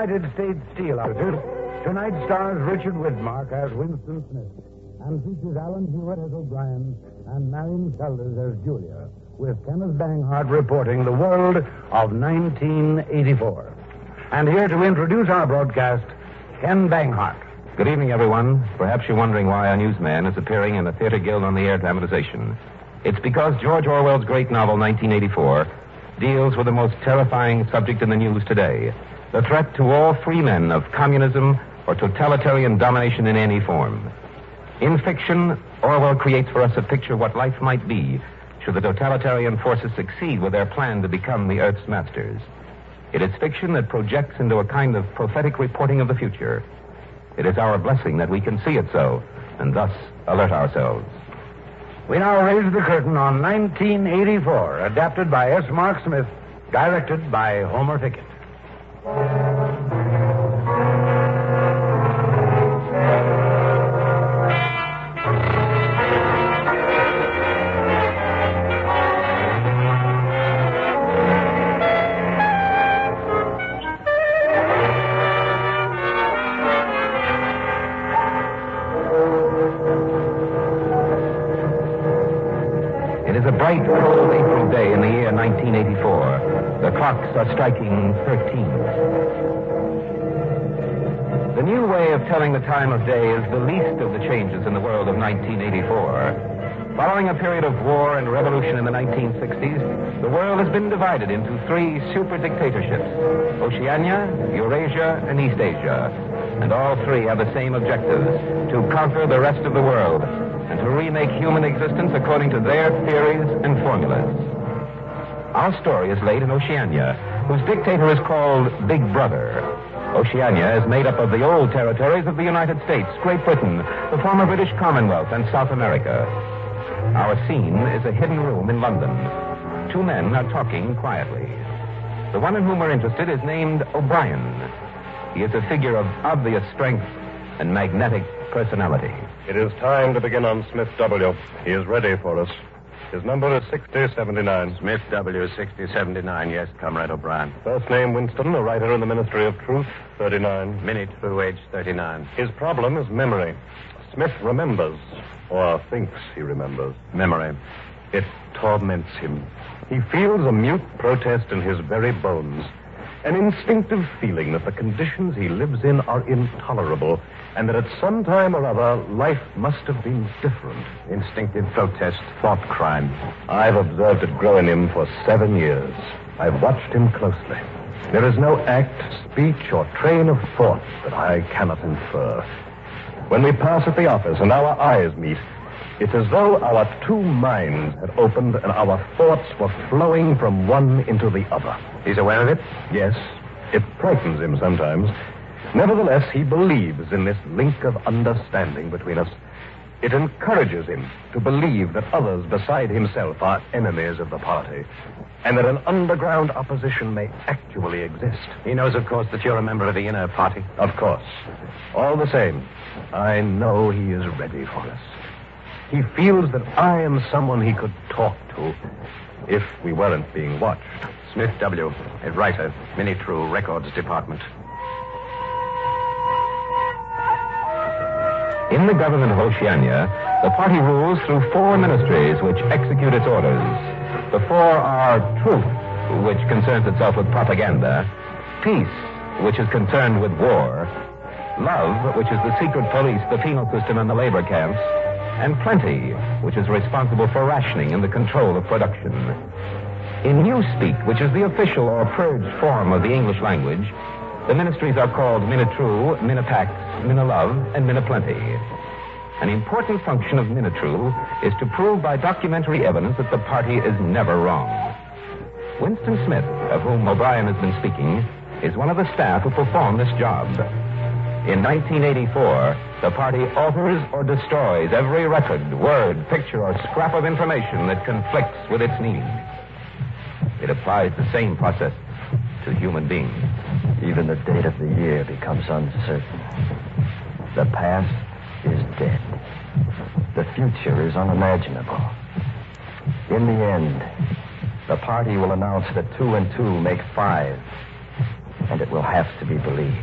United States Steel Outfit, tonight stars Richard Widmark as Winston Smith and features Alan Hewitt as O'Brien and Marion Seldes as Julia, with Kenneth Banghart reporting the world of 1984. And here to introduce our broadcast, Ken Banghart. Good evening, everyone. Perhaps you're wondering why a newsman is appearing in the Theater Guild on the Air dramatization. It's because George Orwell's great novel, 1984, deals with the most terrifying subject in the news today, the threat to all free men of communism or totalitarian domination in any form. In fiction, Orwell creates for us a picture of what life might be should the totalitarian forces succeed with their plan to become the Earth's masters. It is fiction that projects into a kind of prophetic reporting of the future. It is our blessing that we can see it so, and thus alert ourselves. We now raise the curtain on 1984, adapted by S. Mark Smith, directed by Homer Fickett. It is a bright, cold April day in the year 1984. The clocks are striking 13. The new way of telling the time of day is the least of the changes in the world of 1984. Following a period of war and revolution in the 1960s, the world has been divided into three super dictatorships: Oceania, Eurasia, and East Asia. And all three have the same objectives: to conquer the rest of the world and to remake human existence according to their theories and formulas. Our story is laid in Oceania, whose dictator is called Big Brother. Oceania is made up of the old territories of the United States, Great Britain, the former British Commonwealth, and South America. Our scene is a hidden room in London. Two men are talking quietly. The one in whom we're interested is named O'Brien. He is a figure of obvious strength and magnetic personality. It is time to begin on Smith W. He is ready for us. His number is 6079. Smith W. 6079, yes, Comrade O'Brien. First name Winston, a writer in the Ministry of Truth, 39. Minnie True, age 39. His problem is memory. Smith remembers, or thinks he remembers. Memory. It torments him. He feels a mute protest in his very bones. An instinctive feeling that the conditions he lives in are intolerable, and that at some time or other, life must have been different. Instinctive protest, thought crime. I've observed it grow in him for 7 years. I've watched him closely. There is no act, speech, or train of thought that I cannot infer. When we pass at the office and our eyes meet, it's as though our two minds had opened and our thoughts were flowing from one into the other. He's aware of it? Yes. It frightens him sometimes. Nevertheless, he believes in this link of understanding between us. It encourages him to believe that others beside himself are enemies of the party, and that an underground opposition may actually exist. He knows, of course, that you're a member of the inner party. Of course. All the same, I know he is ready for us. He feels that I am someone he could talk to if we weren't being watched. Smith W., a writer, Minnie True, Records Department. In the government of Oceania, the party rules through 4 ministries which execute its orders. The 4 are truth, which concerns itself with propaganda; peace, which is concerned with war; love, which is the secret police, the penal system, and the labor camps; and plenty, which is responsible for rationing and the control of production. In newspeak, which is the official or purged form of the English language, the ministries are called Minitru, Minipax, Minilove, and Miniplenty. An important function of Minitru is to prove by documentary evidence that the party is never wrong. Winston Smith, of whom O'Brien has been speaking, is one of the staff who perform this job. In 1984, the party alters or destroys every record, word, picture, or scrap of information that conflicts with its needs. It applies the same process to human beings. Even the date of the year becomes uncertain. The past is dead. The future is unimaginable. In the end, the party will announce that 2 and 2 make 5. and it will have to be believed.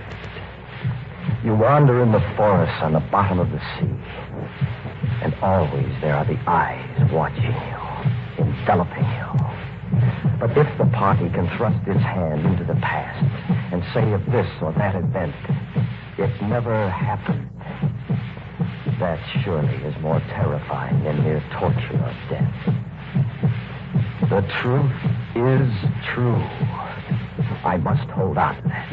You wander in the forest on the bottom of the sea, and always there are the eyes watching you, enveloping you. But if the party can thrust its hand into the past and say of this or that event, it never happened, that surely is more terrifying than mere torture or death. The truth is true. I must hold on to that.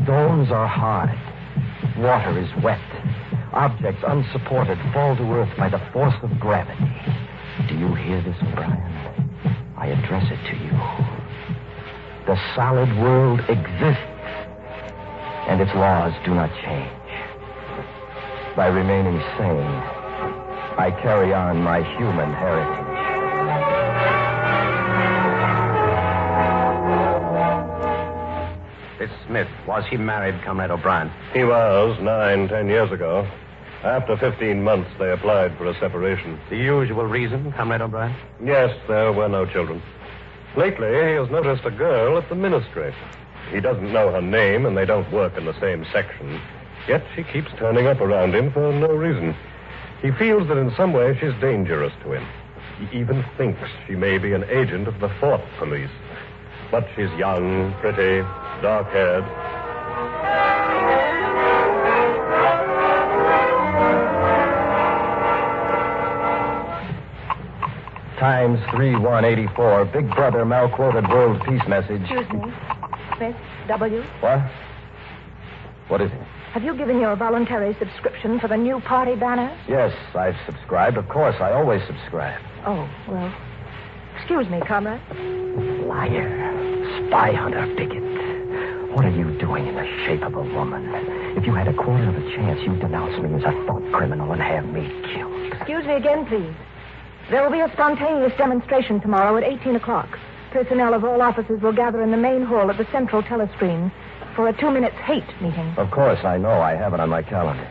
Stones are hard. Water is wet. Objects unsupported fall to earth by the force of gravity. Do you hear this, O'Brien? I address it to you. The solid world exists, and its laws do not change. By remaining sane, I carry on my human heritage. This Smith, was he married, Comrade O'Brien? He was 9-10 years ago. After 15 months, they applied for a separation. The usual reason, Comrade O'Brien? Yes, there were no children. Lately, he has noticed a girl at the ministry. He doesn't know her name, and they don't work in the same section. Yet she keeps turning up around him for no reason. He feels that in some way she's dangerous to him. He even thinks she may be an agent of the Fort Police. But she's young, pretty, dark-haired. Times 3184. Big Brother mal-quoted world peace message. Excuse me. Smith, W. What? What is it? Have you given your voluntary subscription for the new party banner? Yes, I've subscribed. Of course, I always subscribe. Oh, well. Excuse me, comrade. Liar. Spy hunter, bigot. What are you doing in the shape of a woman? If you had a quarter of a chance, you'd denounce me as a thought criminal and have me killed. Excuse me again, please. There will be a spontaneous demonstration tomorrow at 18 o'clock. Personnel of all offices will gather in the main hall at the central telescreen for a 2-minute hate meeting. Of course, I know. I have it on my calendar.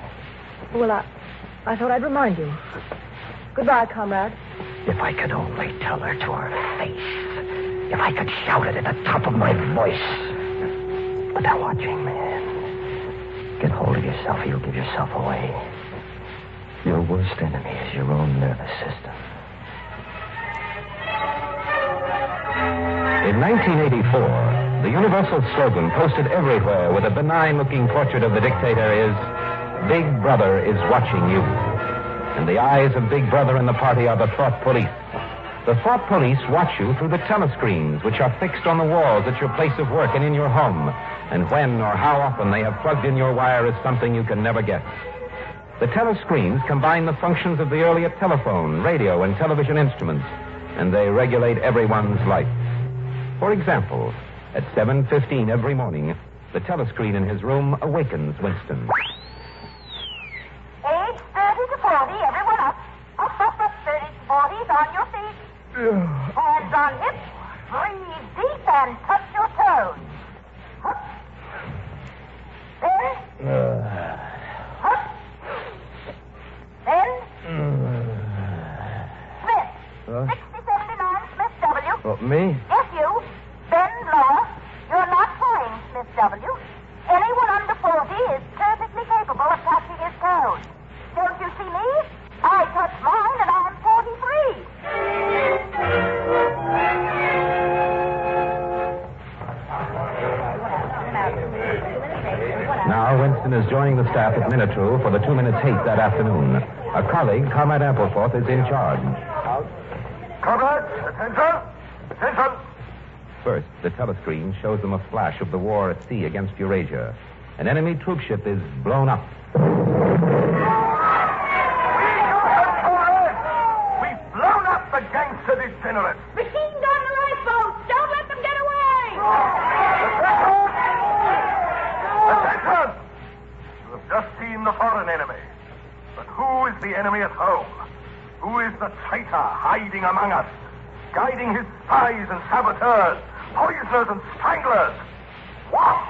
Well, I thought I'd remind you. Goodbye, comrade. If I could only tell her to her face. If I could shout it at the top of my voice. But they're watching, man. Get hold of yourself or you'll give yourself away. Your worst enemy is your own nervous system. In 1984, the universal slogan posted everywhere with a benign-looking portrait of the dictator is, Big Brother is watching you. And the eyes of Big Brother and the party are the thought police. The thought police watch you through the telescreens, which are fixed on the walls at your place of work and in your home. And when or how often they have plugged in your wire is something you can never guess. The telescreens combine the functions of the earlier telephone, radio, and television instruments, and they regulate everyone's life. For example, at 7:15 every morning, the telescreen in his room awakens Winston. Age 30 to 40, everyone up. Up, 30 to 40s, on your feet. Hands on hips. Breathe deep and touch your toes. Up. Then. Up. Then. Smith. 6079, Smith W. What, me? Yes, you. Then Law. You're not fine, Smith W. Anyone under 40 is perfectly capable of touching his toes. Don't you see me? I touch mine and I'm 43. Now, Winston is joining the staff at Minutru for the 2-minute hate that afternoon. A colleague, Comrade Appleforth, is in charge. Comrades, attention! Attention! First, the telescreen shows them a flash of the war at sea against Eurasia. An enemy troopship is blown up. We've blown up the gangster degenerates! Machine gun and lifeboats. Don't let them get away. Attention! You have just seen the foreign enemy. But who is the enemy at home? Who is the traitor hiding among us, guiding his spies and saboteurs, poisoners and stranglers? What?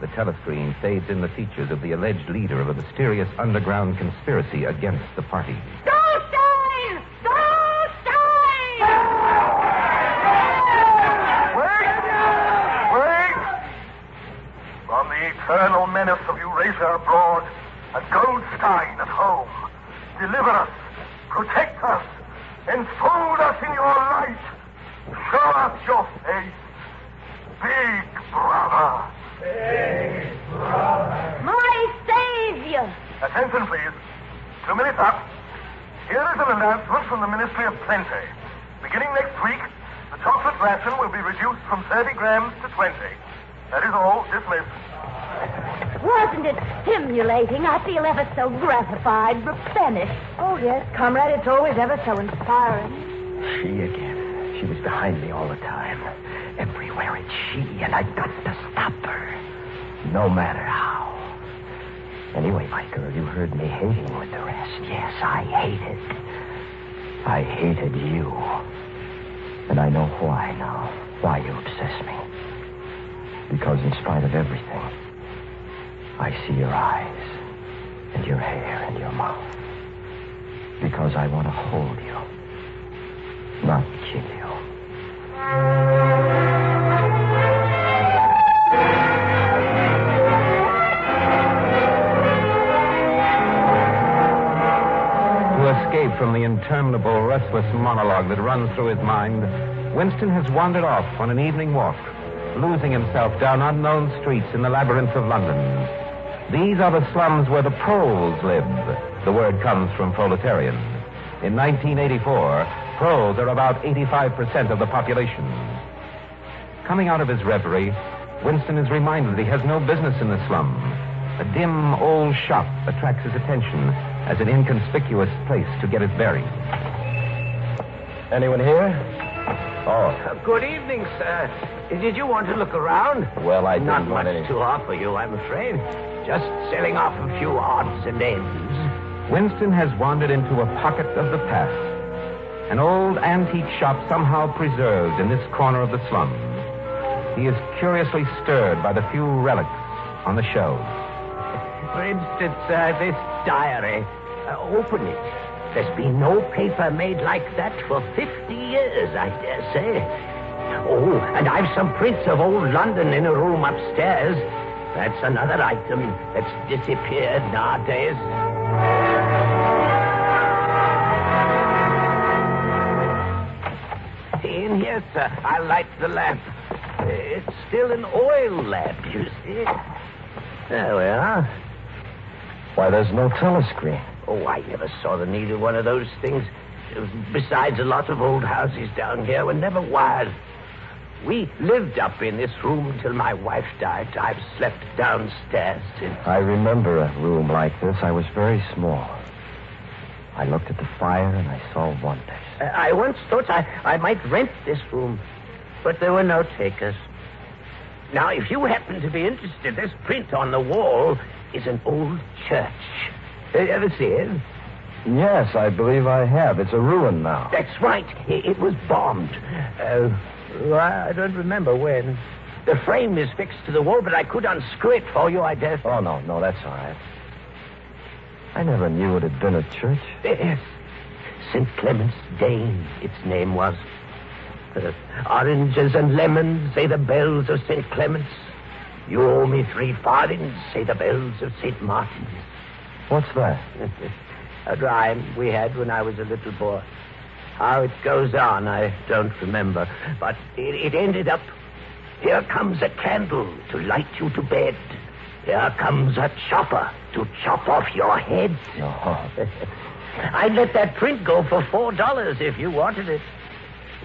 The telescreen fades in the features of the alleged leader of a mysterious underground conspiracy against the party. Goldstein! Goldstein! Wait! Protect us. Enfold us in your light. Show us your face. Big Brother. Big Brother. My savior. Attention, please. 2 minutes up. Here is an announcement from the Ministry of Plenty. Beginning next week, the chocolate ration will be reduced from 30 grams to 20. That is all. Dismissed. Wasn't it stimulating? I feel ever so gratified, replenished. Oh, yes, comrade, it's always ever so inspiring. She again. She was behind me all the time. Everywhere it's she, and I've got to stop her. No matter how. Anyway, my girl, you heard me hating with the rest. Yes, I hated you. And I know why now. Why you obsess me. Because in spite of everything, I see your eyes, and your hair, and your mouth. Because I want to hold you, not kill you. To escape from the interminable, restless monologue that runs through his mind, Winston has wandered off on an evening walk, losing himself down unknown streets in the labyrinth of London. These are the slums where the proles live. The word comes from proletarian. In 1984, proles are about 85% of the population. Coming out of his reverie, Winston is reminded that he has no business in the slum. A dim, old shop attracts his attention as an inconspicuous place to get his bearings. Anyone here? Oh. Good evening, sir. Did you want to look around? Well, I Not didn't want much any... to offer you, I'm afraid. Just selling off a few odds and ends. Winston has wandered into a pocket of the past. An old antique shop somehow preserved in this corner of the slum. He is curiously stirred by the few relics on the shelves. For instance, this diary. Open it. There's been no paper made like that for 50 years, I dare say. Oh, and I've some prints of old London in a room upstairs. That's another item that's disappeared nowadays. In here, sir. I'll light the lamp. It's still an oil lamp, you see. There we are. Why, there's no telescreen. Oh, I never saw the need of one of those things. Besides, a lot of old houses down here were never wired. We lived up in this room till my wife died. I've slept downstairs since. I remember a room like this. I was very small. I looked at the fire and I saw wonders. I once thought I might rent this room, but there were no takers. Now, if you happen to be interested, this print on the wall is an old church. Ever see it? Yes, I believe I have. It's a ruin now. That's right. It was bombed. I don't remember when. The frame is fixed to the wall, but I could unscrew it for you, I dare say. Oh, no, that's all right. I never knew it had been a church. Yes. St. Clement's Dane, its name was. Oranges and lemons, say the bells of St. Clement's. You owe me 3 farthings, say the bells of St. Martin's. What's that? A rhyme we had when I was a little boy. How it goes on, I don't remember. But it ended up, here comes a candle to light you to bed. Here comes a chopper to chop off your head. Oh. I'd let that print go for $4 if you wanted it.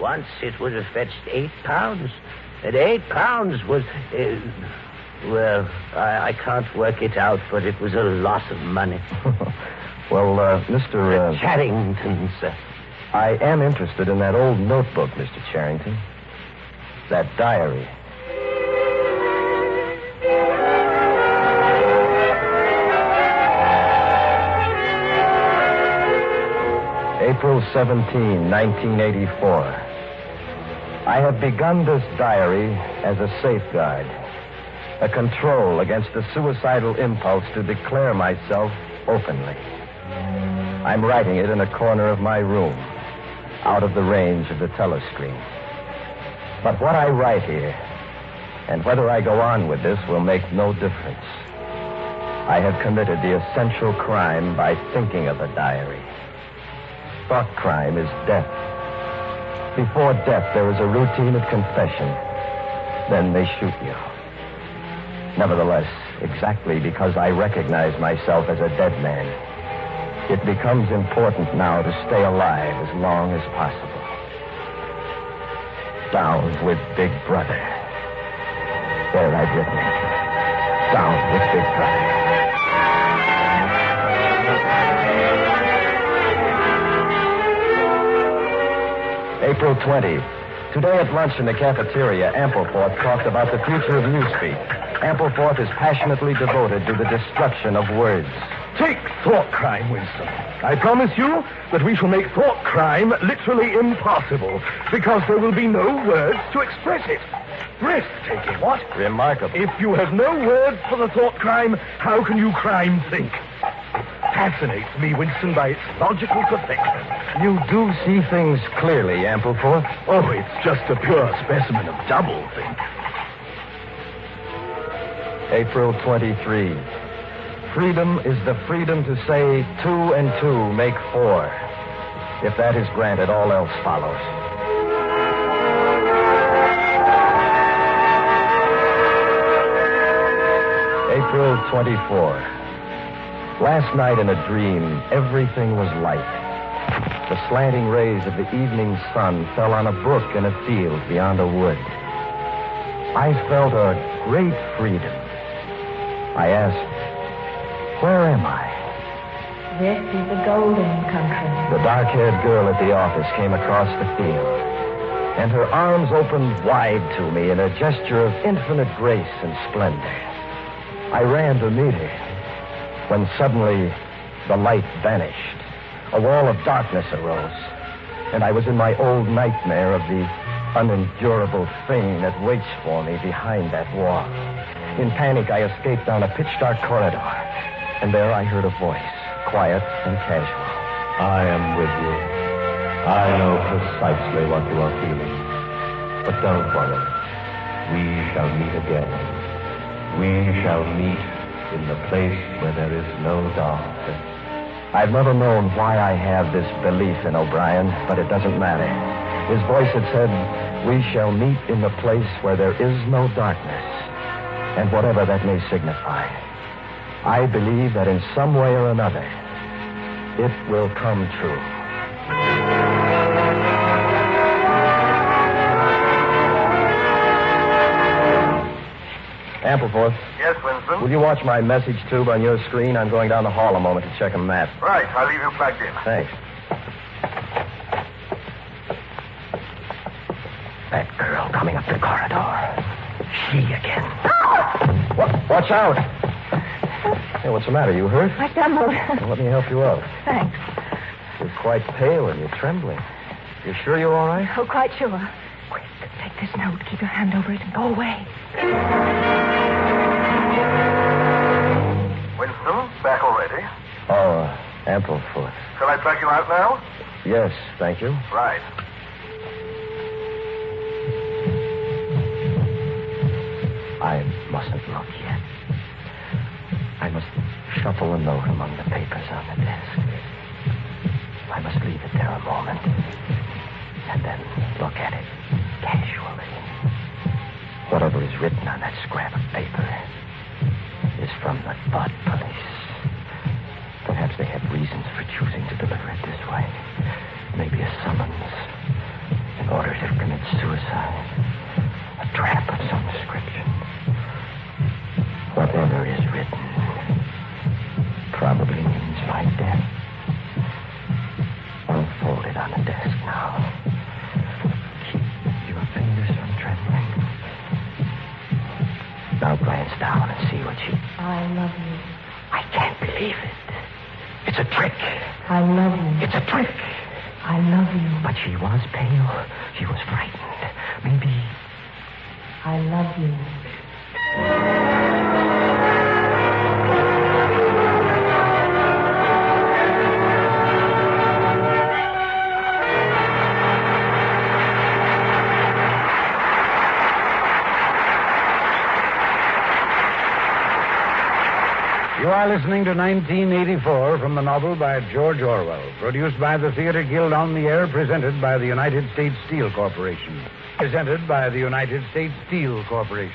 Once it would have fetched £8. And £8 was... well, I can't work it out, but it was a lot of money. Well, Mr. Charrington, sir. I am interested in that old notebook, Mr. Charrington. That diary. April 17, 1984. I have begun this diary as a safeguard, a control against the suicidal impulse to declare myself openly. I'm writing it in a corner of my room, out of the range of the telescreen. But what I write here, and whether I go on with this, will make no difference. I have committed the essential crime by thinking of a diary. thought crime is death. Before death, there is a routine of confession. Then they shoot you. Nevertheless, exactly because I recognize myself as a dead man, it becomes important now to stay alive as long as possible. Down with Big Brother. There, I've written it. Down with Big Brother. April 20. Today at lunch in the cafeteria, Ampleforth talked about the future of newspeak. Ampleforth is passionately devoted to the destruction of words. Take thought crime, Winston. I promise you that we shall make thought crime literally impossible because there will be no words to express it. Breathtaking, what? Remarkable. If you have no words for the thought crime, how can you crime think? Fascinates me, Winston, by its logical perfection. You do see things clearly, Ampleforth. Oh, it's just a pure specimen of doublethink. April 23. Freedom is the freedom to say 2 and 2 make 4. If that is granted, all else follows. April 24. Last night in a dream, everything was light. The slanting rays of the evening sun fell on a brook in a field beyond a wood. I felt a great freedom. I asked, where am I? This is the golden country. The dark-haired girl at the office came across the field, and her arms opened wide to me in a gesture of infinite grace and splendor. I ran to meet her, when suddenly the light vanished. A wall of darkness arose, and I was in my old nightmare of the unendurable thing that waits for me behind that wall. In panic, I escaped down a pitch-dark corridor, and there I heard a voice, quiet and casual. I am with you. I know precisely what you are feeling. But don't worry. We shall meet again. We shall meet in the place where there is no darkness. I've never known why I have this belief in O'Brien, but it doesn't matter. His voice had said, we shall meet in the place where there is no darkness. And whatever that may signify, I believe that in some way or another, it will come true. Ampleforth. Yes, Winston? Will you watch my message tube on your screen? I'm going down the hall a moment to check a map. Right, I'll leave you plugged in. Thanks. That girl coming up the corridor. She again. Watch out. Hey, what's the matter? You hurt? I stumbled. Well, let me help you out. Thanks. You're quite pale and you're trembling. You sure you're all right? Oh, quite sure. Quick, take this note, keep your hand over it, and go away. Winston, back already? Oh, Ampleforth. Shall I plug you out now? Yes, thank you. Right. I mustn't look yet. I must shuffle a note among the papers on the desk. I must leave it there a moment and then look at it casually. Whatever is written on that scrap of paper is from the thought police. Perhaps they have reasons for choosing to deliver it this way. Maybe a summons, an order to commit suicide, a trap of some description. Whatever is written probably means my death. Unfold it on the desk now. Keep your fingers from trembling. Now glance down and see what she... I love you. I can't believe it. It's a trick. I love you. It's a trick. I love you. But she was pale. She was frightened. Maybe... I love you. You are are listening to 1984 from the novel by George Orwell, produced by the Theater Guild on the Air, presented by the United States Steel Corporation. Presented by the United States Steel Corporation.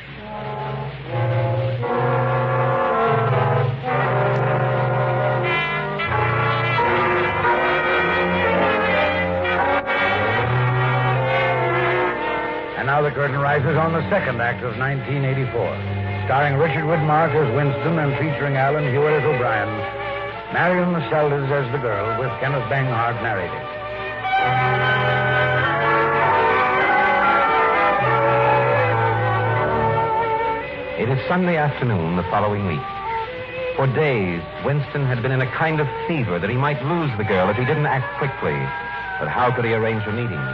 And now the curtain rises on the second act of 1984. Starring Richard Widmark as Winston and featuring Alan Hewitt as O'Brien. Marion Seldes as the girl, with Kenneth Banghart narrating. It is Sunday afternoon the following week. For days, Winston had been in a kind of fever that he might lose the girl if he didn't act quickly. But how could he arrange a meeting?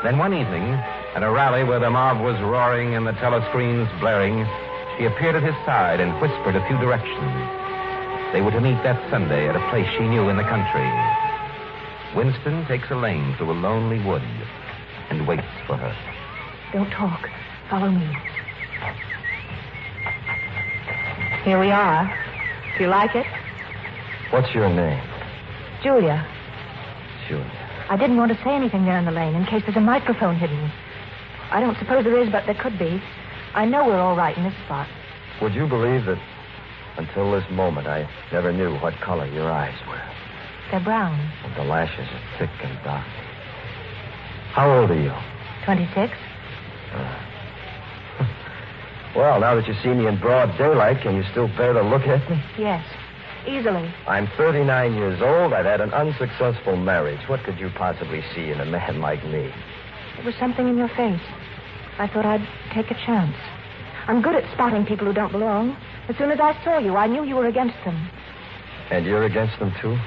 Then one evening, at a rally where the mob was roaring and the telescreens blaring, she appeared at his side and whispered a few directions. They were to meet that Sunday at a place she knew in the country. Winston takes a lane through a lonely wood and waits for her. Don't talk. Follow me. Here we are. Do you like it? What's your name? Julia. Julia. I didn't want to say anything there in the lane in case there's a microphone hidden. I don't suppose there is, but there could be. I know we're all right in this spot. Would you believe that until this moment I never knew what color your eyes were? They're brown. And the lashes are thick and dark. How old are you? 26. Well, now that you see me in broad daylight, can you still bear to look at me? Yes, easily. I'm 39 years old. I've had an unsuccessful marriage. What could you possibly see in a man like me? There was something in your face. I thought I'd take a chance. I'm good at spotting people who don't belong. As soon as I saw you, I knew you were against them. And you're against them, too?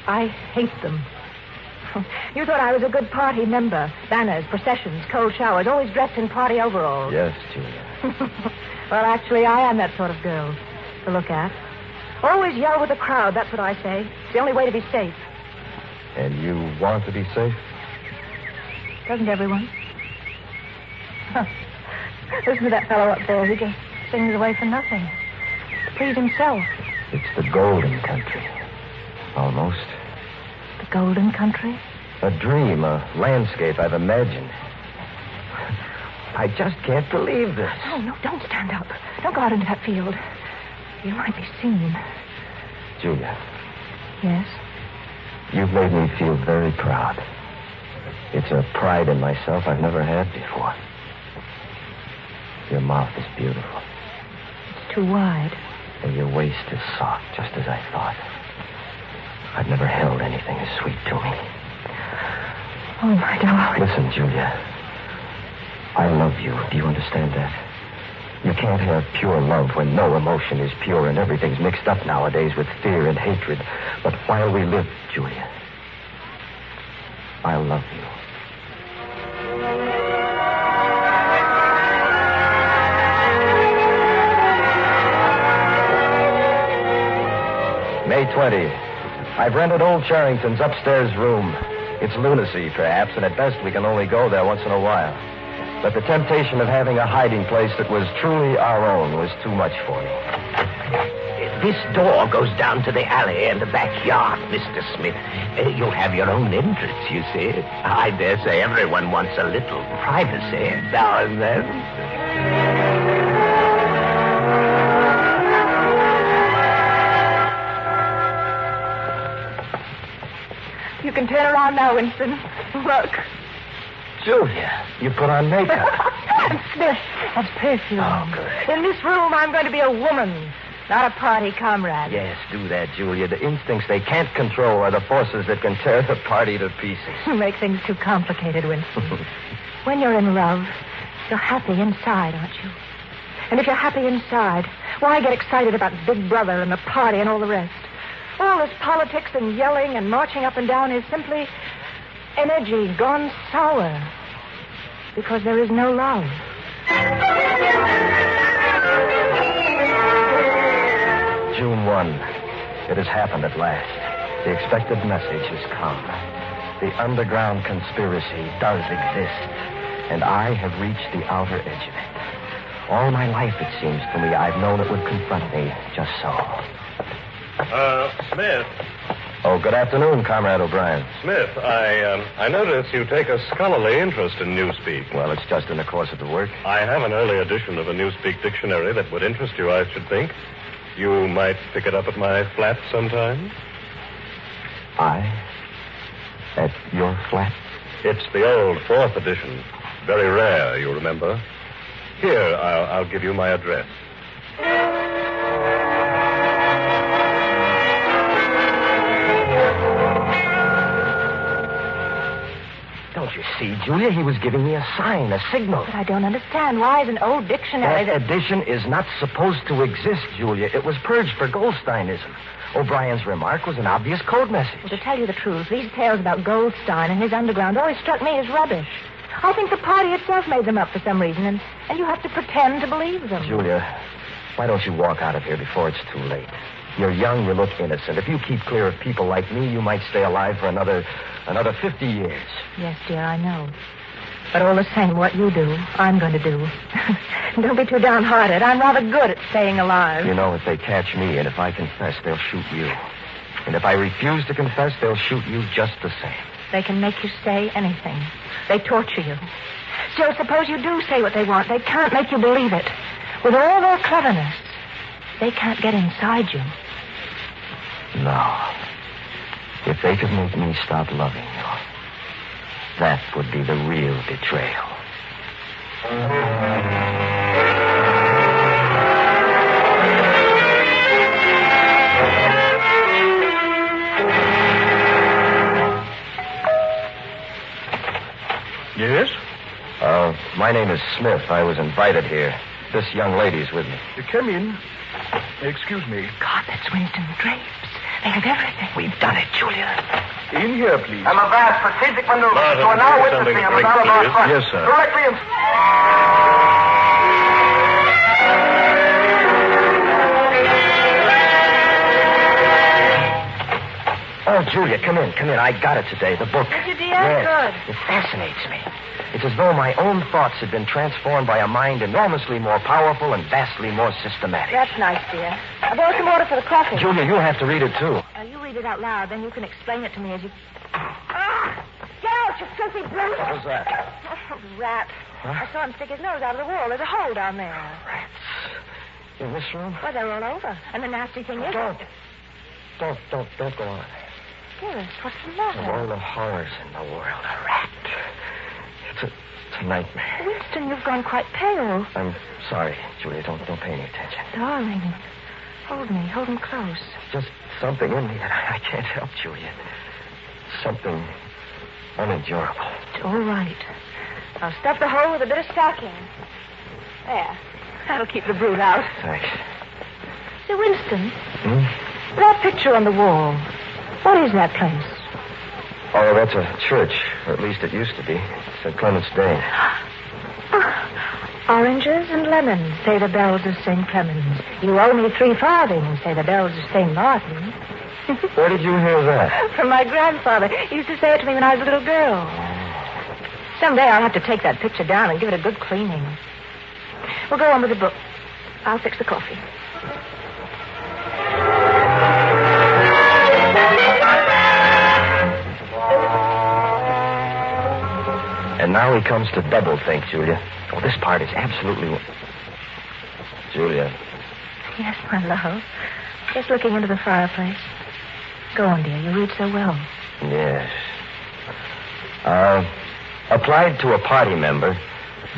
I hate them. You thought I was a good party member. Banners, processions, cold showers, always dressed in party overalls. Yes, Julia. Well, actually, I am that sort of girl to look at. Always yell with the crowd, that's what I say. It's the only way to be safe. And you want to be safe? Doesn't everyone? Listen to that fellow up there. He just sings away for nothing. To please himself. It's the golden country. Almost. The golden country? A dream, a landscape I've imagined. I just can't believe this. No, don't stand up. Don't go out into that field. You might be seen. Julia. Yes? You've made me feel very proud. It's a pride in myself I've never had before. Your mouth is beautiful. It's too wide. And your waist is soft, just as I thought. I've never held anything as sweet to me. Oh, my darling. Listen, Julia. I love you. Do you understand that? You can't have pure love when no emotion is pure and everything's mixed up nowadays with fear and hatred. But while we live, Julia, I love you. May 20. I've rented old Charrington's upstairs room. It's lunacy, perhaps, and at best we can only go there once in a while. But the temptation of having a hiding place that was truly our own was too much for me. This door goes down to the alley and the backyard, Mr. Smith. You'll have your own entrance, you see. I dare say everyone wants a little privacy now and then. You can turn around now, Winston. Look. Julia, you put on makeup. Smith, that's perfume. Oh, good. In this room, I'm going to be a woman, not a party comrade. Yes, do that, Julia. The instincts they can't control are the forces that can tear the party to pieces. You make things too complicated, Winston. When you're in love, you're happy inside, aren't you? And if you're happy inside, why get excited about Big Brother and the party and all the rest? All this politics and yelling and marching up and down is simply energy gone sour. Because there is no love. June 1. It has happened at last. The expected message has come. The underground conspiracy does exist. And I have reached the outer edge of it. All my life, it seems to me, I've known it would confront me just so. Smith. Oh, good afternoon, Comrade O'Brien. Smith, I notice you take a scholarly interest in Newspeak. Well, it's just in the course of the work. I have an early edition of a Newspeak dictionary that would interest you, I should think. You might pick it up at my flat sometime. At your flat? It's the old 4th edition. Very rare, you remember. Here, I'll give you my address. Don't you see, Julia? He was giving me a sign, a signal. But I don't understand. Why is an old dictionary... That edition is not supposed to exist, Julia. It was purged for Goldsteinism. O'Brien's remark was an obvious code message. Well, to tell you the truth, these tales about Goldstein and his underground always struck me as rubbish. I think the party itself made them up for some reason, and you have to pretend to believe them. Julia, why don't you walk out of here before it's too late? You're young, you look innocent. If you keep clear of people like me, you might stay alive for another 50 years. Yes, dear, I know. But all the same, what you do, I'm going to do. Don't be too downhearted. I'm rather good at staying alive. You know, if they catch me, and if I confess, they'll shoot you. And if I refuse to confess, they'll shoot you just the same. They can make you say anything. They torture you. Still, suppose you do say what they want. They can't make you believe it. With all their cleverness, they can't get inside you. No. If they could make me stop loving you, that would be the real betrayal. Yes? My name is Smith. I was invited here. This young lady's with me. Come in. Excuse me. God, that's Winston Drapes. They have everything. We've done it, Julia. In here, please. I'm a vast strategic maneuver. Martin, You are now here's witnessing something a to drink, Madonna please. front. Yes, sir. Directly in... Oh, Julia, come in. I got it today, the book. Did you, dear? Yes. Good. It fascinates me. It's as though my own thoughts had been transformed by a mind enormously more powerful and vastly more systematic. That's nice, dear. I brought some water for the coffee. Julia, you'll have to read it, too. You read it out loud, then you can explain it to me as you... Ah! Get out, you filthy brute! What was that? Oh, rat. Huh? I saw him stick his nose out of the wall. There's a hole down there. Rats. In this room? Well, they're all over. And the nasty thing is... Don't go on. Dearest, what's the Of matter? all the horrors in the world, a rat. It's a nightmare. Winston, you've gone quite pale. I'm sorry, Julia. Don't pay any attention. Darling, hold me. Hold him close. Just something in me that I can't help, Julia. Something unendurable. It's all right. I'll stuff the hole with a bit of stocking. There. That'll keep the brute out. Thanks. Sir Winston, that picture on the wall, what is that place? Oh, that's a church. Or at least it used to be. St. Clement's Day. Oranges and lemons, say the bells of St. Clement's. You owe me 3 farthings, say the bells of St. Martin. Where did you hear that? From my grandfather. He used to say it to me when I was a little girl. Someday I'll have to take that picture down and give it a good cleaning. We'll go on with the book. I'll fix the coffee. And now he comes to doublethink, Julia. Oh, this part is absolutely... Julia. Yes, my love. Just looking into the fireplace. Go on, dear. You read so well. Yes. Applied to a party member,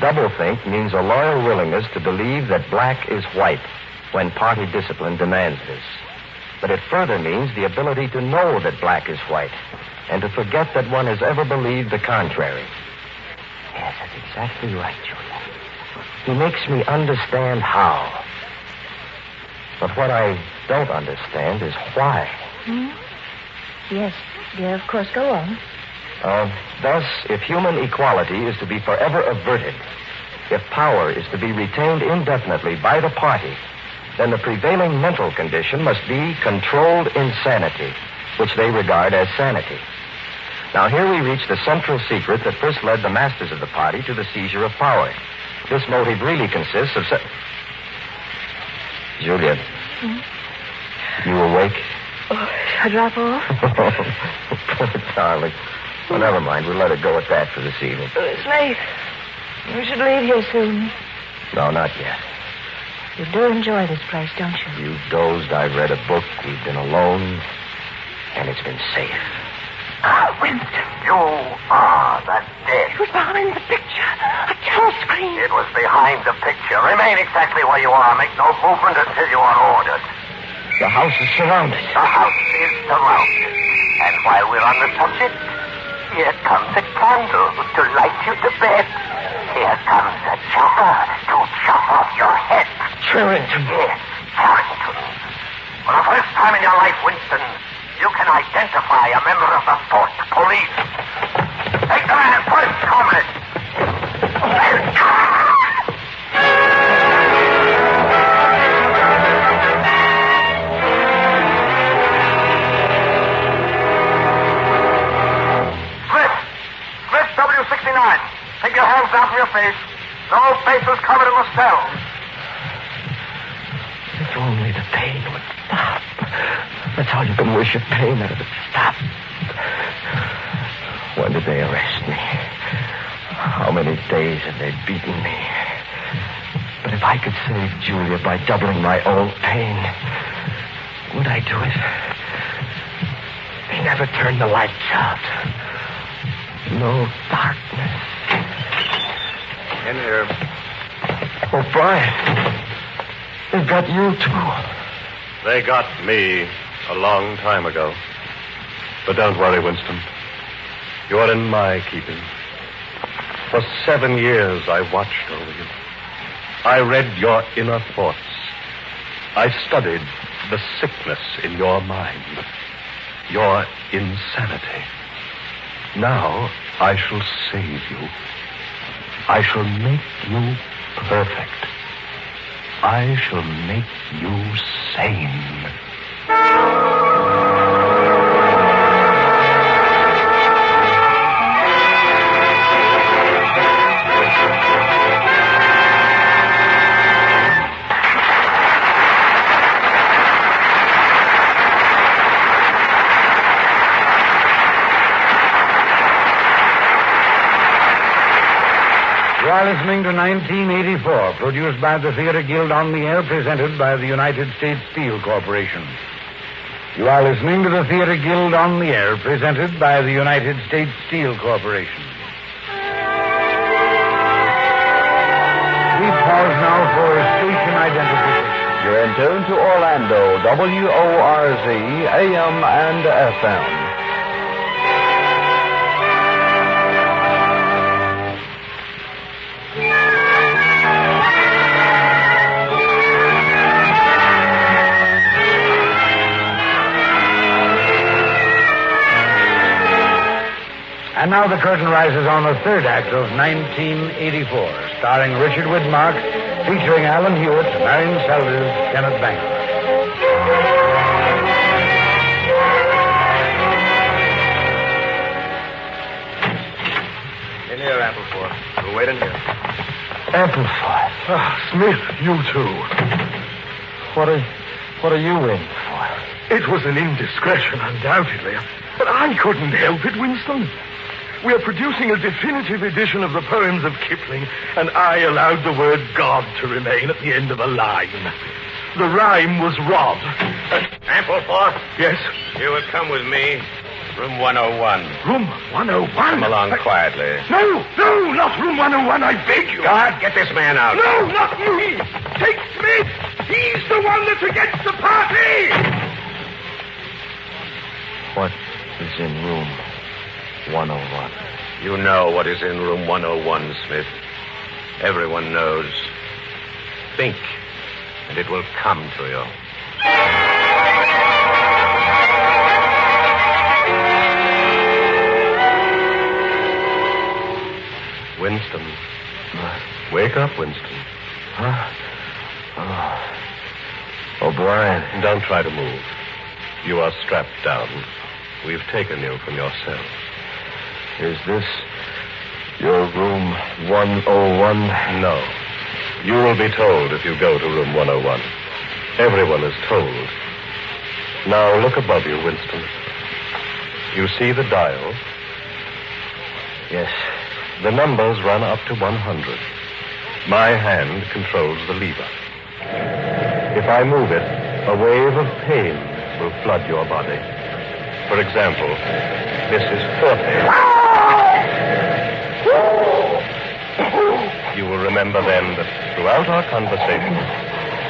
doublethink means a loyal willingness to believe that black is white when party discipline demands this. But it further means the ability to know that black is white and to forget that one has ever believed the contrary. Yes, that's exactly right, Julia. He makes me understand how. But what I don't understand is why. Yes, dear, of course. Go on. Thus, if human equality is to be forever averted, if power is to be retained indefinitely by the party, then the prevailing mental condition must be controlled insanity, which they regard as sanity. Now, here we reach the central secret that first led the masters of the party to the seizure of power. This motive really consists of... Julia. You awake? Oh, shall I drop off? Poor darling. Well, never mind. We'll let it go at that for this evening. Oh, it's late. We should leave here soon. No, not yet. You do enjoy this place, don't you? You dozed. I read a book. We've been alone. And it's been safe. Oh, Winston. You are the dead. It was behind the picture. A telescreen. It was behind the picture. Remain exactly where you are. Make no movement until you are ordered. The house is surrounded. The house is surrounded. And while we're on the subject, here comes a candle to light you to bed. Here comes a chopper to chop off your head. Charrington. Yes, Charrington. For the first time in your life, Winston, you can identify a member of the Fort Police. Take the man first, comrade. Smith, W69. Take your hands down from your face. No faces covered in the cell. If only the pain would stop. That's all you can wish, if pain that it would stop. When did they arrest me? How many days have they beaten me? But if I could save Julia by doubling my own pain, would I do it? They never turned the lights out. No darkness. In here. Oh, Brian. They've got you, too. They got me a long time ago. But don't worry, Winston. You're in my keeping. For 7 years, I watched over you. I read your inner thoughts. I studied the sickness in your mind, your insanity. Now, I shall save you. I shall make you perfect. I shall make you sane. You are listening to 1984, produced by the Theater Guild on the Air, presented by the United States Steel Corporation. You are listening to the Theater Guild on the Air, presented by the United States Steel Corporation. We pause now for station identification. You're in tune to Orlando, WORZ, AM and FM. And now the curtain rises on the third act of 1984, starring Richard Widmark, featuring Alan Hewitt, Marion Seldes, Kenneth Banger. In here, Ampleforth. We'll wait in here. Ampleforth. Ah, Smith, you too. What are you in for? It was an indiscretion, undoubtedly. But I couldn't help it, Winston. We're producing a definitive edition of the poems of Kipling, and I allowed the word God to remain at the end of a line. The rhyme was Rob. Ampleforth. Yes? You would come with me. Room 101. Room 101? Come along quietly. No, not room 101, I beg you. Guard, get this man out. No, not me. Take Smith. He's the one that's against the party. What is in room 101? You know what is in room 101, Smith. Everyone knows. Think, and it will come to you. Winston. Wake up, Winston. Huh? Oh, Brian. Don't try to move. You are strapped down. We've taken you from your cell. Is this your room 101? No. You will be told if you go to room 101. Everyone is told. Now look above you, Winston. You see the dial? Yes. The numbers run up to 100. My hand controls the lever. If I move it, a wave of pain will flood your body. For example, this is 40. You will remember then that throughout our conversation,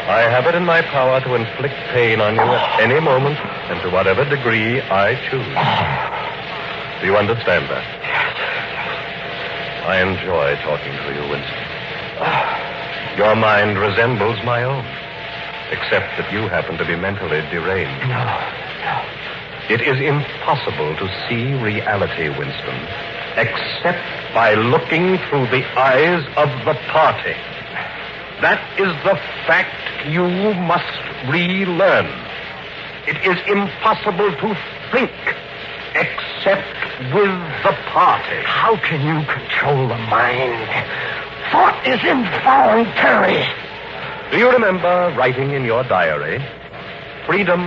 I have it in my power to inflict pain on you at any moment and to whatever degree I choose. Do you understand that? I enjoy talking to you, Winston. Your mind resembles my own, except that you happen to be mentally deranged. No. It is impossible to see reality, Winston, except by looking through the eyes of the party. That is the fact you must relearn. It is impossible to think except with the party. How can you control the mind? Thought is involuntary. Do you remember writing in your diary, freedom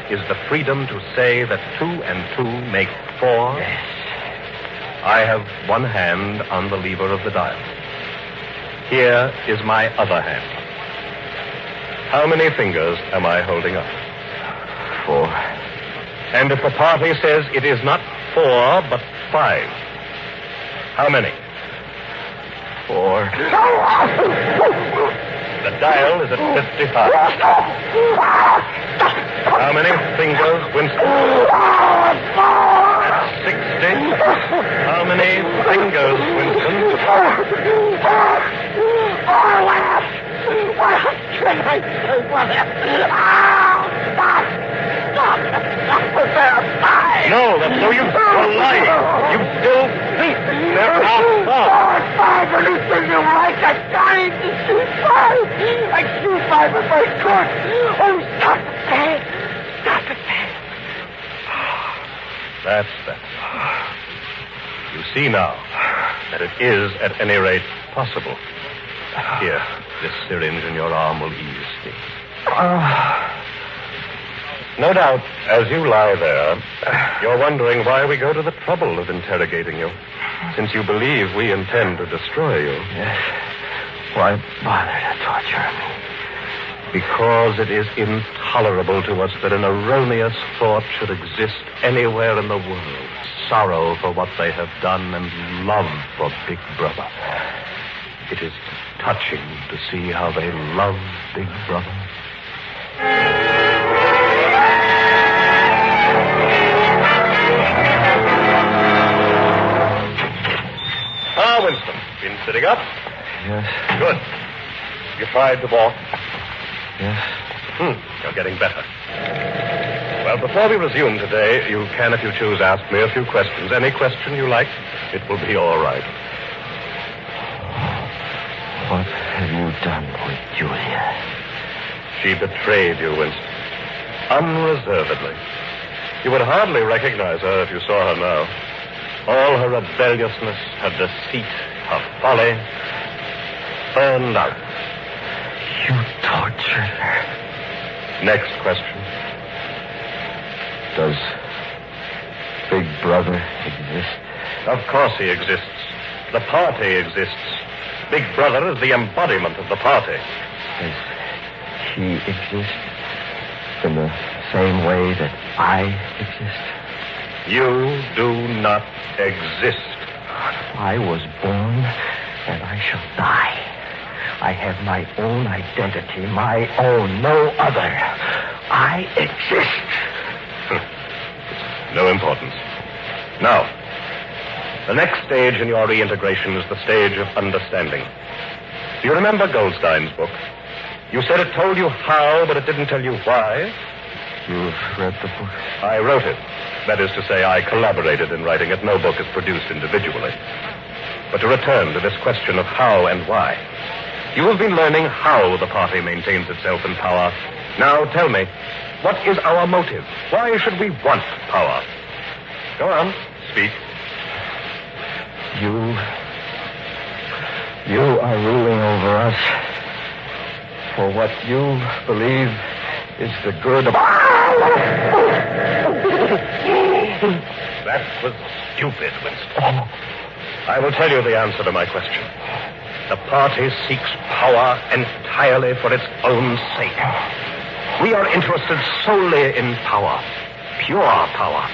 is the freedom to say that 2 and 2 make 4? Yes. I have one hand on the lever of the dial. Here is my other hand. How many fingers am I holding up? 4. And if the party says it is not 4, but 5, how many? 4. The dial is at 55. How many fingers, Winston? At 60. How many fingers, Winston? What can I say? Stop. No, that's no use. You're lying. You still think there are 5. Anything you like. I'm dying to shoot 5. I'd shoot 5 if I could. Oh, stop the pain. Stop the pain. That's better. You see now that it is, at any rate, possible. Here, this syringe in your arm will ease things. No doubt, as you lie there, you're wondering why we go to the trouble of interrogating you, since you believe we intend to destroy you. Yes. Why bother to torture me? Because it is intolerable to us that an erroneous thought should exist anywhere in the world. Sorrow for what they have done and love for Big Brother. It is touching to see how they love Big Brother. Winston, been sitting up? Yes. Good. You tried to walk? Yes. You're getting better. Well, before we resume today, you can, if you choose, ask me a few questions. Any question you like, it will be all right. What have you done with Julia? She betrayed you, Winston. Unreservedly. You would hardly recognize her if you saw her now. All her rebelliousness, her deceit, her folly, burned out. You tortured her. Next question. Does Big Brother exist? Of course he exists. The party exists. Big Brother is the embodiment of the party. Does he exist in the same way that I exist? You do not exist. I was born, and I shall die. I have my own identity, my own, no other. I exist. No importance. Now, the next stage in your reintegration is the stage of understanding. Do you remember Goldstein's book? You said it told you how, but it didn't tell you why. You've read the book? I wrote it. That is to say, I collaborated in writing it. No book is produced individually. But to return to this question of how and why. You have been learning how the party maintains itself in power. Now tell me, what is our motive? Why should we want power? Go on, speak. You are ruling over us for what you believe is the good of... That was stupid, Winston. I will tell you the answer to my question. The party seeks power entirely for its own sake. We are interested solely in power. Pure power.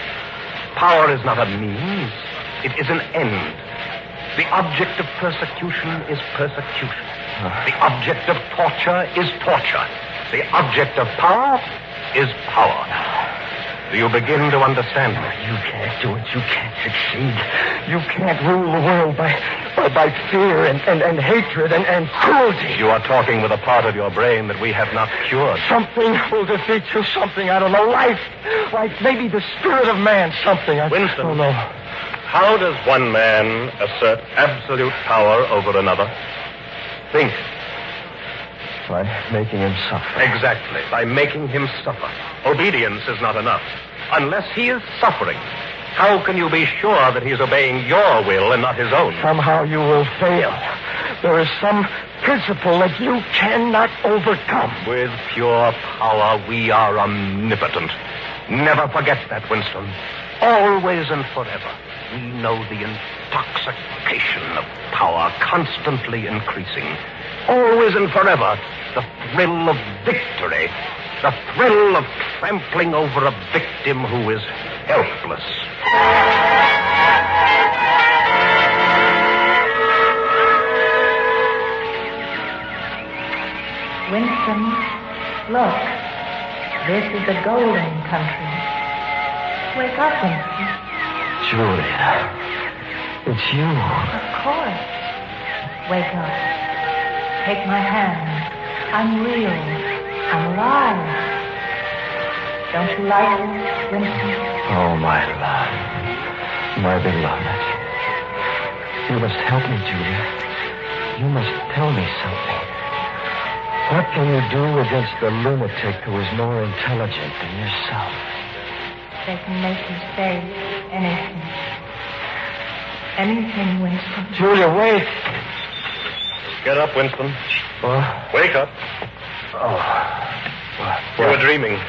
Power is not a means. It is an end. The object of persecution is persecution. The object of torture is torture. The object of power is power. Do you begin to understand me? You can't do it. You can't succeed. You can't rule the world by fear and hatred and cruelty. You are talking with a part of your brain that we have not cured. Something will defeat you. Something, I don't know. Life. Maybe the spirit of man. Something. Winston. Oh, no. How does one man assert absolute power over another? Think. By making him suffer. Exactly. By making him suffer. Obedience is not enough. Unless he is suffering, how can you be sure that he is obeying your will and not his own? Somehow you will fail. There is some principle that you cannot overcome. With pure power, we are omnipotent. Never forget that, Winston. Always and forever. We know the intoxication of power constantly increasing. Always and forever, the thrill of victory. The thrill of trampling over a victim who is helpless. Winston, look. This is the golden country. Wake up, Winston. Julia, it's you. Of course. Wake up. Take my hand. I'm real. I'm alive. Don't you like it, Winston? Oh, my love. My beloved. You must help me, Julia. You must tell me something. What can you do against the lunatic who is more intelligent than yourself? They can make you say anything. Anything, Winston. Julia, wait. Get up, Winston. Wake up. You were dreaming.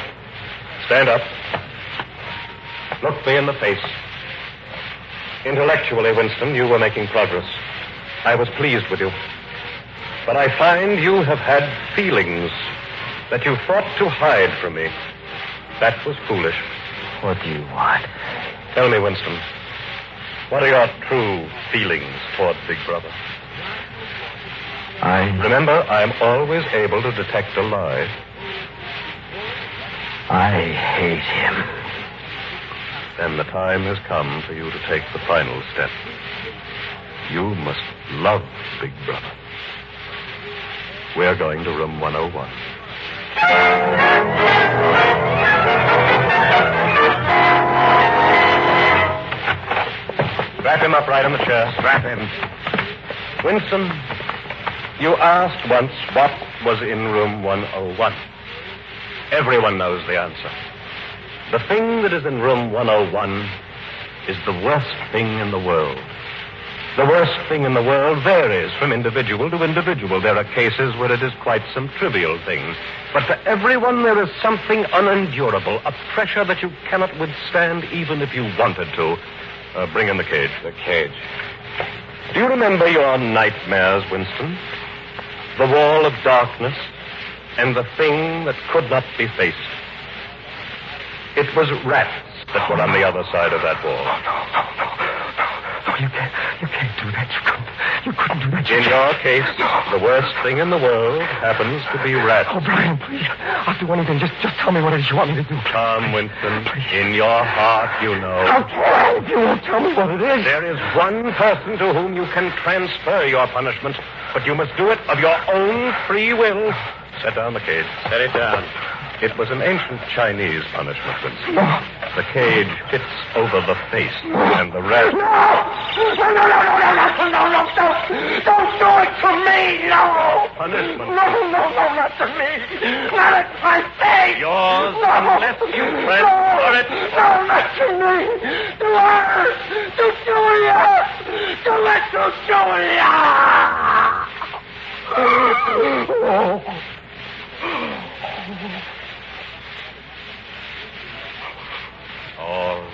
Stand up. Look me in the face. Intellectually, Winston, you were making progress. I was pleased with you. But I find you have had feelings that you thought to hide from me. That was foolish. What do you want? Tell me, Winston, what are your true feelings toward Big Brother? Remember, I am always able to detect a lie. I hate him. Then the time has come for you to take the final step. You must love Big Brother. We're going to room 101. Strap him up right on the chair. Strap him. Winston, you asked once what was in room 101. Everyone knows the answer. The thing that is in room 101 is the worst thing in the world. The worst thing in the world varies from individual to individual. There are cases where it is quite some trivial things. But for everyone, there is something unendurable, a pressure that you cannot withstand even if you wanted to. Bring in the cage. The cage. Do you remember your nightmares, Winston? The wall of darkness and the thing that could not be faced. It was rats that were on the other side of that wall. No, you can't do that. You couldn't do that. In your case, the worst thing in the world happens to be rats. Oh, Brian, please. I'll do anything. Just tell me what it is you want me to do. Come, Winston. In your heart, you know. I'll try if you won't tell me what it is. There is one person to whom you can transfer your punishment, but you must do it of your own free will. Set down the cage. Set it down. It was an ancient Chinese punishment, Winston. No. The cage fits over the face, and the rat... No! No, don't do it to me, no! Punishment. No, not to me. Not at my face. Yours, no. unless you transfer it. No, not to me. To her. To Julia. To Julia.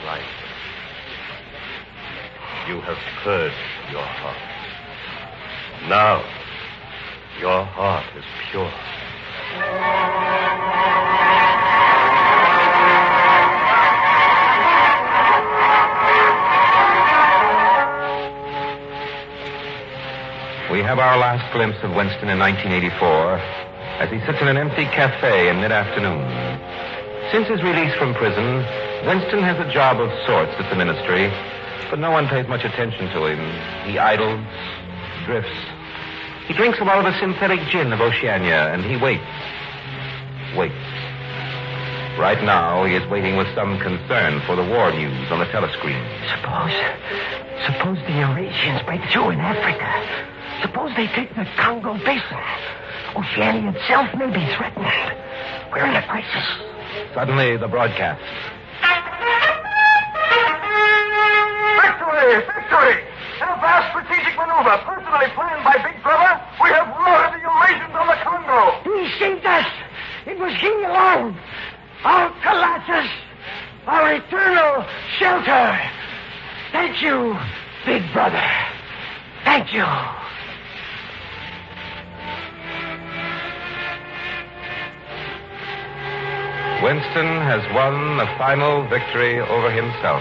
right. You have purged your heart. Now, your heart is pure. We have our last glimpse of Winston in 1984 as he sits in an empty cafe in mid-afternoon. Since his release from prison, Winston has a job of sorts at the ministry, but no one pays much attention to him. He idles, drifts. He drinks a lot of the synthetic gin of Oceania, and he waits. Waits. Right now, he is waiting with some concern for the war news on the telescreen. Suppose the Eurasians break through in Africa. Suppose they take the Congo Basin. Oceania itself may be threatened. We're in a crisis. Suddenly, the broadcast. Victory! Victory! In a vast strategic maneuver personally planned by Big Brother, we have routed the Eurasians on the Congo. He saved us. It was he alone. Our Colossus. Our eternal shelter. Thank you, Big Brother. Thank you. Winston has won the final victory over himself.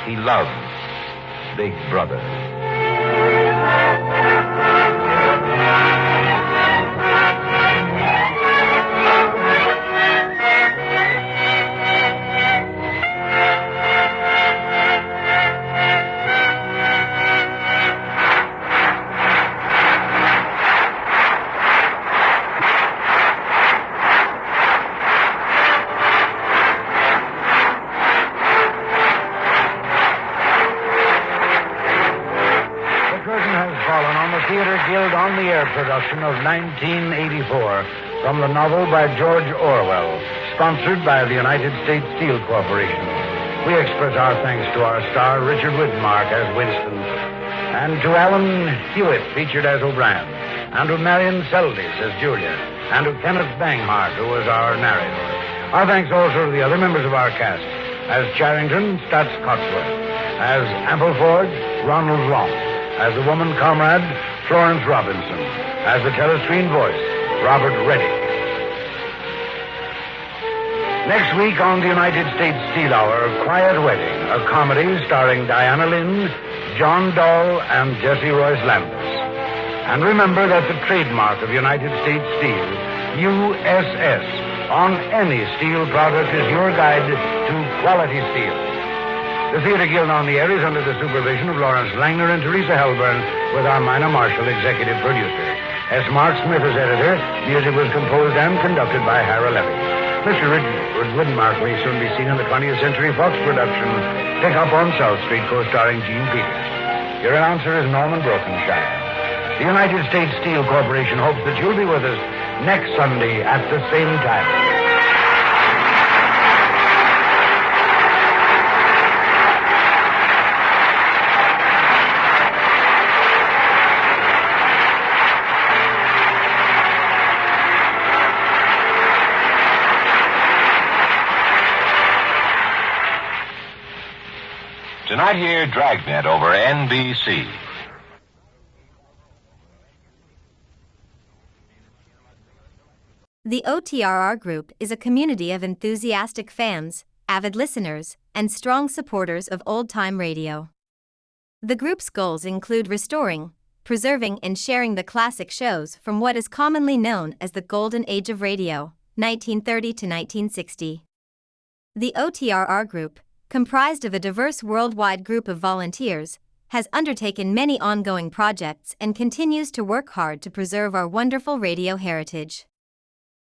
He loves Big Brother. Guild on the Air production of 1984 from the novel by George Orwell, sponsored by the United States Steel Corporation. We express our thanks to our star, Richard Widmark, as Winston, and to Alan Hewitt, featured as O'Brien, and to Marion Seldes as Julia, and to Kenneth Banghart, who was our narrator. Our thanks also to the other members of our cast, as Charrington, Stutz Cotsworth, as Ampleford, Ronald Long, as the woman comrade, Florence Robinson, as the telescreen voice, Robert Reddick. Next week on the United States Steel Hour, Quiet Wedding, a comedy starring Diana Lynn, John Dahl, and Jesse Royce Landis. And remember that the trademark of United States Steel, USS, on any steel product is your guide to quality steel. The Theater Guild on the Air is under the supervision of Lawrence Langner and Teresa Helburn, with our Minor Marshall executive producer. S. Mark Smith as editor. Music was composed and conducted by Harold Levy. Mr. Richard Widmark may soon be seen in the 20th Century Fox production, Pick Up on South Street, co-starring Gene Peters. Your announcer is Norman Brokenshire. The United States Steel Corporation hopes that you'll be with us next Sunday at the same time. Tonight here, Dragnet over NBC. The OTRR Group is a community of enthusiastic fans, avid listeners, and strong supporters of old-time radio. The group's goals include restoring, preserving, and sharing the classic shows from what is commonly known as the Golden Age of Radio, 1930 to 1960. The OTRR Group, comprised of a diverse worldwide group of volunteers, has undertaken many ongoing projects and continues to work hard to preserve our wonderful radio heritage.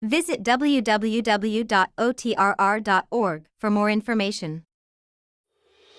Visit www.otrr.org for more information.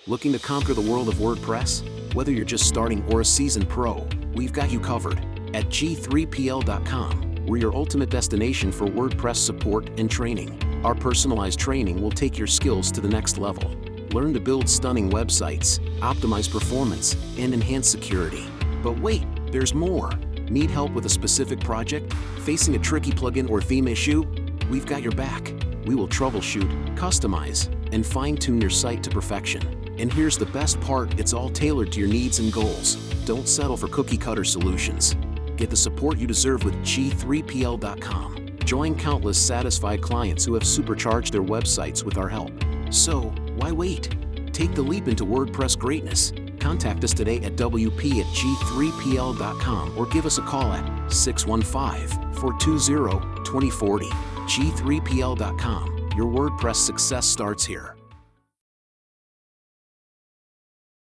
Looking to conquer the world of WordPress? Whether you're just starting or a seasoned pro, we've got you covered. At G3PL.com, we're your ultimate destination for WordPress support and training. Our personalized training will take your skills to the next level. Learn to build stunning websites, optimize performance, and enhance security. But wait, there's more. Need help with a specific project? Facing a tricky plugin or theme issue? We've got your back. We will troubleshoot, customize, and fine-tune your site to perfection. And here's the best part, it's all tailored to your needs and goals. Don't settle for cookie-cutter solutions. Get the support you deserve with G3PL.com. Join countless satisfied clients who have supercharged their websites with our help. So, why wait? Take the leap into WordPress greatness. Contact us today at WP@G3PL.com or give us a call at 615-420-2040. G3PL.com. Your WordPress success starts here.